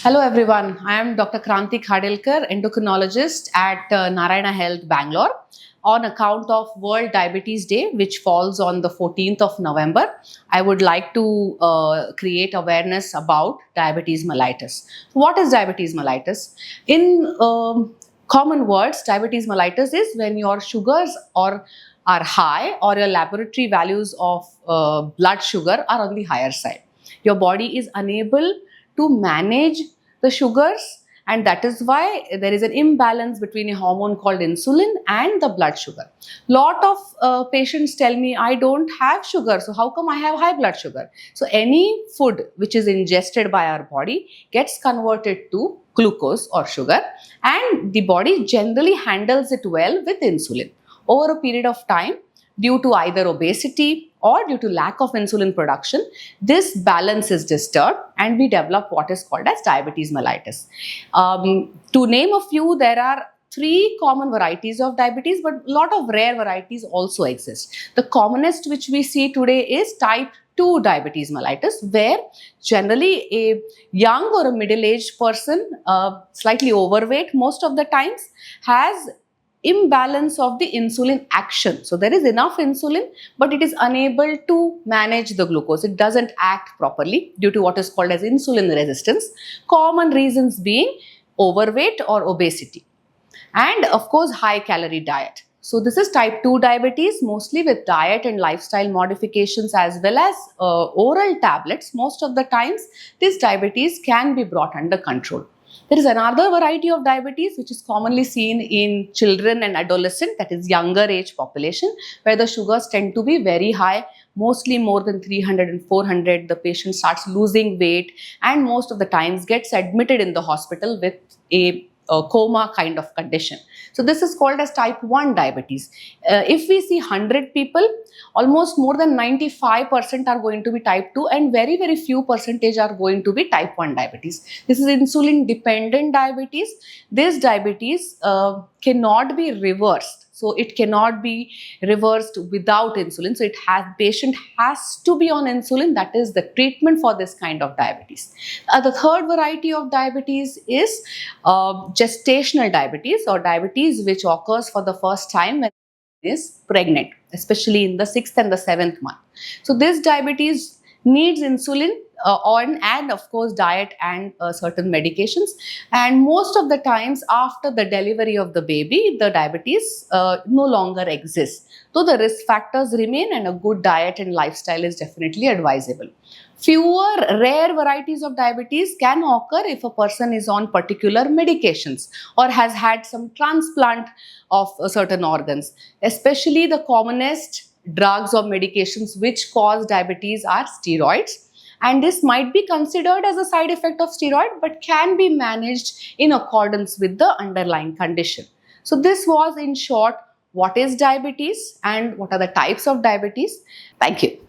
Hello everyone, I am Dr. Kranti Khadilkar, endocrinologist at Narayana Health, Bangalore. On account of World Diabetes Day, which falls on the 14th of November, I would like to create awareness about diabetes mellitus. What is diabetes mellitus? In common words, diabetes mellitus is when your sugars are high or your laboratory values of blood sugar are on the higher side. Your body is unable to manage the sugars, and that is why there is an imbalance between a hormone called insulin and the blood sugar. Lot of patients tell me, I don't have sugar, so how come I have high blood sugar? So any food which is ingested by our body gets converted to glucose or sugar, and the body generally handles it well with insulin. Over a period of time, due to either obesity or due to lack of insulin production, this balance is disturbed and we develop what is called as diabetes mellitus. To name a few, there are three common varieties of diabetes, but a lot of rare varieties also exist. The commonest which we see today is type 2 diabetes mellitus, where generally a young or a middle-aged person, slightly overweight most of the times, has imbalance of the insulin action. So there is enough insulin, but it is unable to manage the glucose. It doesn't act properly due to what is called as insulin resistance. Common reasons being overweight or obesity. And of course, high calorie diet. So this is type 2 diabetes, mostly with diet and lifestyle modifications as well as oral tablets. Most of the times, this diabetes can be brought under control. There is another variety of diabetes which is commonly seen in children and adolescents, that is younger age population, where the sugars tend to be very high, mostly more than 300 and 400. The patient starts losing weight and most of the times gets admitted in the hospital with a coma kind of condition. So this is called as type 1 diabetes. If we see 100 people, almost more than 95% are going to be type 2 and very, very few percentage are going to be type 1 diabetes. This is insulin dependent diabetes. This diabetes cannot be reversed. So it cannot be reversed without insulin. So patient has to be on insulin. That is the treatment for this kind of diabetes. The third variety of diabetes is gestational diabetes, or diabetes which occurs for the first time when is pregnant, especially in the 6th and the 7th month. So this diabetes needs insulin and of course diet and certain medications, and most of the times after the delivery of the baby, the diabetes no longer exists, though the risk factors remain and a good diet and lifestyle is definitely advisable. Fewer rare varieties of diabetes can occur if a person is on particular medications or has had some transplant of certain organs. Especially the commonest drugs or medications which cause diabetes are steroids. And this might be considered as a side effect of steroid, but can be managed in accordance with the underlying condition. So this was in short what is diabetes and what are the types of diabetes. Thank you.